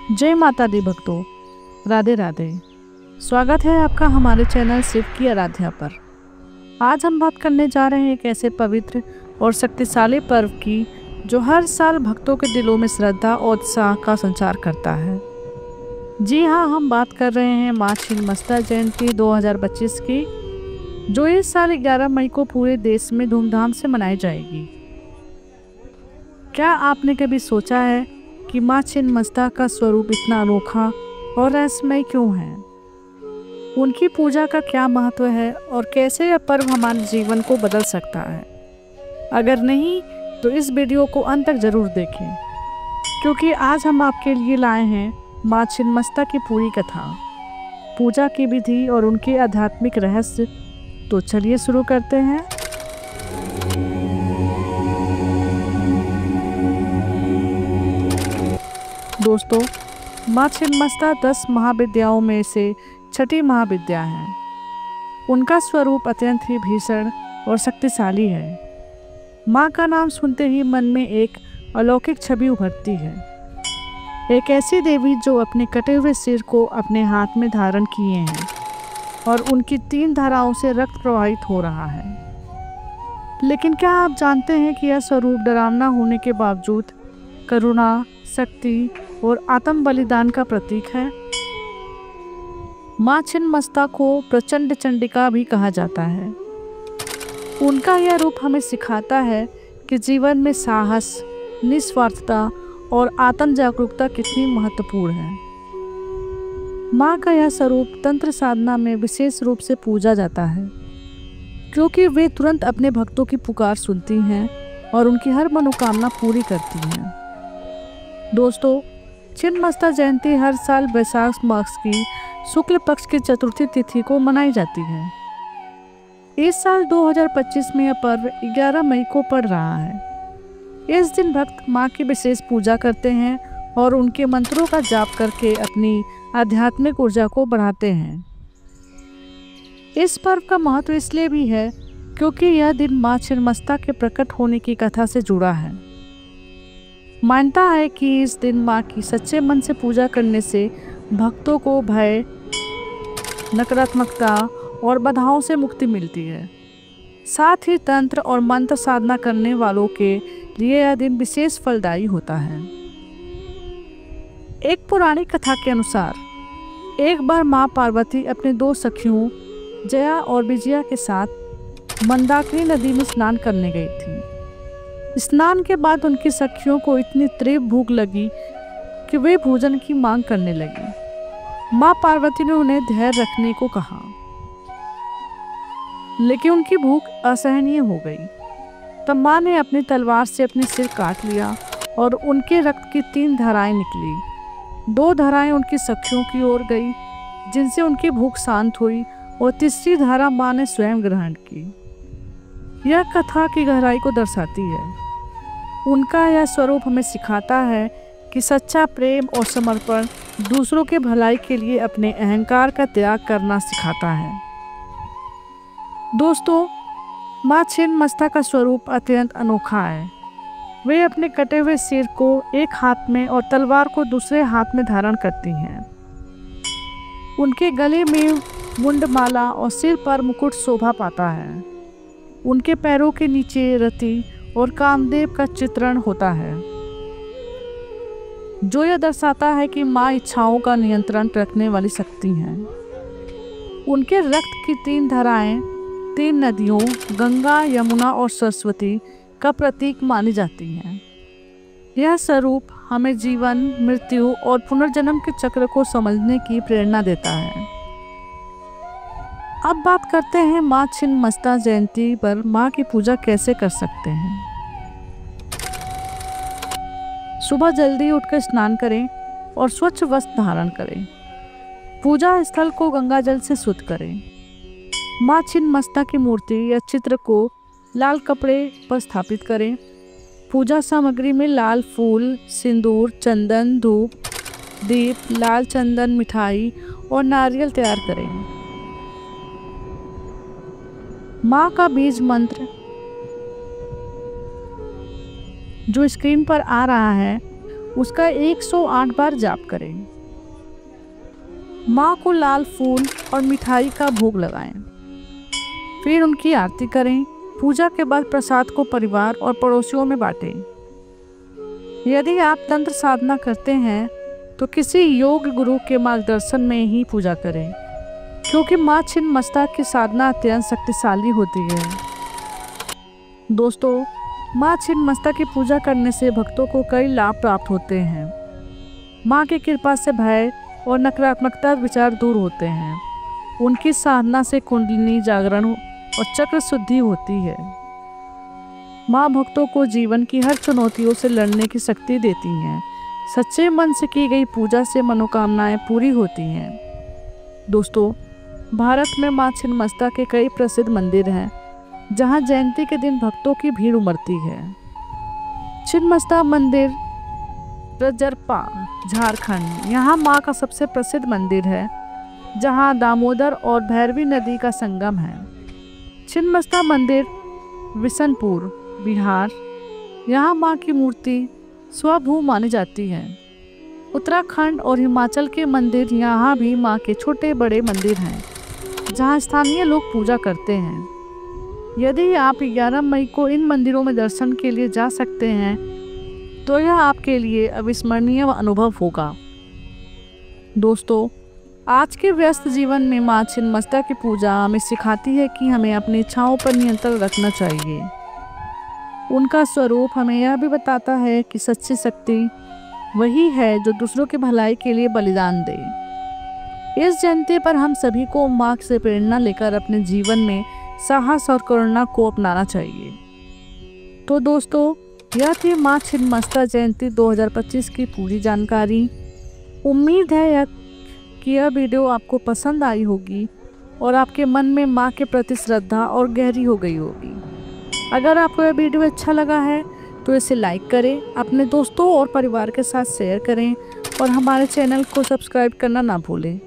जय माता दी भक्तों, राधे राधे। स्वागत है आपका हमारे चैनल शिव की आराध्या पर। आज हम बात करने जा रहे हैं एक ऐसे पवित्र और शक्तिशाली पर्व की जो हर साल भक्तों के दिलों में श्रद्धा और उत्साह का संचार करता है। जी हाँ, हम बात कर रहे हैं माँ छिन्नमस्ता जयंती 2025 की, जो इस साल 11 मई को पूरे देश में धूमधाम से मनाई जाएगी। क्या आपने कभी सोचा है कि माँ छिन्नमस्ता का स्वरूप इतना अनोखा और रहस्यमय क्यों है? उनकी पूजा का क्या महत्व है और कैसे यह पर्व हमारे जीवन को बदल सकता है? अगर नहीं तो इस वीडियो को अंत तक जरूर देखें, क्योंकि आज हम आपके लिए लाए हैं माँ छिन्नमस्ता की पूरी कथा, पूजा की विधि और उनके आध्यात्मिक रहस्य। तो चलिए शुरू करते हैं। दोस्तों, माँ छिन्नमस्ता 10 महाविद्याओं में से छठी महाविद्या है। उनका स्वरूप अत्यंत ही भीषण और शक्तिशाली है। माँ का नाम सुनते ही मन में एक अलौकिक छवि उभरती है। एक ऐसी देवी जो अपने कटे हुए सिर को अपने हाथ में धारण किए हैं और उनकी 3 धाराओं से रक्त प्रवाहित हो रहा है। लेकिन क्या आप जानते हैं कि यह स्वरूप डरावना होने के बावजूद करुणा, शक्ति और आत्म बलिदान का प्रतीक है? माँ छिन्नमस्ता को प्रचंड चंडिका भी कहा जाता है। उनका यह रूप हमें सिखाता है कि जीवन में साहस, निस्वार्थता और आत्म जागरूकता कितनी महत्वपूर्ण है। माँ का यह स्वरूप तंत्र साधना में विशेष रूप से पूजा जाता है, क्योंकि वे तुरंत अपने भक्तों की पुकार सुनती हैं और उनकी हर मनोकामना पूरी करती हैं। दोस्तों, छिन्नमस्ता जयंती हर साल वैशाख मास की शुक्ल पक्ष की चतुर्थी तिथि को मनाई जाती है। इस साल 2025 में यह पर्व 11 मई को पड़ रहा है। इस दिन भक्त माँ की विशेष पूजा करते हैं और उनके मंत्रों का जाप करके अपनी आध्यात्मिक ऊर्जा को बढ़ाते हैं। इस पर्व का महत्व इसलिए भी है क्योंकि यह दिन माँ छिन्नमस्ता के प्रकट होने की कथा से जुड़ा है। मानता है कि इस दिन माँ की सच्चे मन से पूजा करने से भक्तों को भय, नकारात्मकता और बाधाओं से मुक्ति मिलती है। साथ ही तंत्र और मंत्र साधना करने वालों के लिए यह दिन विशेष फलदायी होता है। एक पुरानी कथा के अनुसार एक बार माँ पार्वती अपने 2 सखियों जया और विजया के साथ मंदाकिनी नदी में स्नान करने गई थी। स्नान के बाद उनकी सखियों को इतनी तीव्र भूख लगी कि वे भोजन की मांग करने लगी। माँ पार्वती ने उन्हें धैर्य रखने को कहा, लेकिन उनकी भूख असहनीय हो गई। तब माँ ने अपनी तलवार से अपने सिर काट लिया और उनके रक्त की 3 धाराएं निकली। 2 धाराएं उनकी सखियों की ओर गई, जिनसे उनकी भूख शांत हुई, और तीसरी धारा माँ ने स्वयं ग्रहण की। यह कथा की गहराई को दर्शाती है। उनका यह स्वरूप हमें सिखाता है कि सच्चा प्रेम और समर्पण दूसरों के भलाई के लिए अपने अहंकार का त्याग करना सिखाता है। दोस्तों, माँ छिन्नमस्ता का स्वरूप अत्यंत अनोखा है। वे अपने कटे हुए सिर को एक हाथ में और तलवार को दूसरे हाथ में धारण करती हैं। उनके गले में मुंडमाला और सिर पर मुकुट शोभा पाता है। उनके पैरों के नीचे रति और कामदेव का चित्रण होता है, जो यह दर्शाता है कि माँ इच्छाओं का नियंत्रण रखने वाली शक्ति हैं। उनके रक्त की 3 धाराएं 3 नदियों गंगा, यमुना और सरस्वती का प्रतीक मानी जाती हैं। यह स्वरूप हमें जीवन, मृत्यु और पुनर्जन्म के चक्र को समझने की प्रेरणा देता है। अब बात करते हैं माँ छिन्नमस्ता जयंती पर माँ की पूजा कैसे कर सकते हैं। सुबह जल्दी उठकर स्नान करें और स्वच्छ वस्त्र धारण करें। पूजा स्थल को गंगा जल से शुद्ध करें। माँ छिन्नमस्ता की मूर्ति या चित्र को लाल कपड़े पर स्थापित करें। पूजा सामग्री में लाल फूल, सिंदूर, चंदन, धूप, दीप, लाल चंदन, मिठाई और नारियल तैयार करें। माँ का बीज मंत्र जो स्क्रीन पर आ रहा है उसका 108 बार जाप करें। माँ को लाल फूल और मिठाई का भोग लगाएं। फिर उनकी आरती करें। पूजा के बाद प्रसाद को परिवार और पड़ोसियों में बांटें। यदि आप तंत्र साधना करते हैं तो किसी योग गुरु के मार्गदर्शन में ही पूजा करें, क्योंकि माँ छिन्नमस्ता की साधना अत्यंत शक्तिशाली होती है। दोस्तों, माँ छिन्नमस्ता की पूजा करने से भक्तों को कई लाभ प्राप्त होते हैं। माँ की कृपा से भय और नकारात्मकता विचार दूर होते हैं। उनकी साधना से कुंडलिनी जागरण और चक्र शुद्धि होती है। माँ भक्तों को जीवन की हर चुनौतियों से लड़ने की शक्ति देती हैं। सच्चे मन से की गई पूजा से मनोकामनाएं पूरी होती हैं। दोस्तों, भारत में माँ छिन्नमस्ता के कई प्रसिद्ध मंदिर हैं, जहां जयंती के दिन भक्तों की भीड़ उमड़ती है। छिन्नमस्ता मंदिर रजरप्पा, झारखंड, यहाँ माँ का सबसे प्रसिद्ध मंदिर है, जहाँ दामोदर और भैरवी नदी का संगम है। छिन्नमस्ता मंदिर बिशनपुर, बिहार, यहाँ माँ की मूर्ति स्वभू मानी जाती है। उत्तराखंड और हिमाचल के मंदिर, यहाँ भी माँ के छोटे बड़े मंदिर हैं, जहाँ स्थानीय लोग पूजा करते हैं। यदि आप 11 मई को इन मंदिरों में दर्शन के लिए जा सकते हैं तो यह आपके लिए अविस्मरणीय अनुभव होगा। दोस्तों, आज के व्यस्त जीवन में माँ छिन्नमस्ता की पूजा हमें सिखाती है कि हमें अपनी इच्छाओं पर नियंत्रण रखना चाहिए। उनका स्वरूप हमें यह भी बताता है कि सच्ची शक्ति वही है जो दूसरों की भलाई के लिए बलिदान दे। इस जयंती पर हम सभी को माँ से प्रेरणा लेकर अपने जीवन में साहस और करुणा को अपनाना चाहिए। तो दोस्तों, यह थी माँ छिन्नमस्ता जयंती 2025 की पूरी जानकारी। उम्मीद है कि यह वीडियो आपको पसंद आई होगी और आपके मन में माँ के प्रति श्रद्धा और गहरी हो गई होगी। अगर आपको यह वीडियो अच्छा लगा है तो इसे लाइक करें, अपने दोस्तों और परिवार के साथ शेयर करें और हमारे चैनल को सब्सक्राइब करना ना भूलें।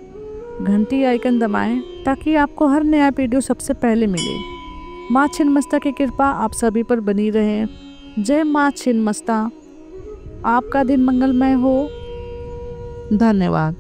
घंटी आइकन दबाएं ताकि आपको हर नया वीडियो सबसे पहले मिले। माँ छिन्नमस्ता की कृपा आप सभी पर बनी रहे। जय माँ छिन्नमस्ता। आपका दिन मंगलमय हो। धन्यवाद।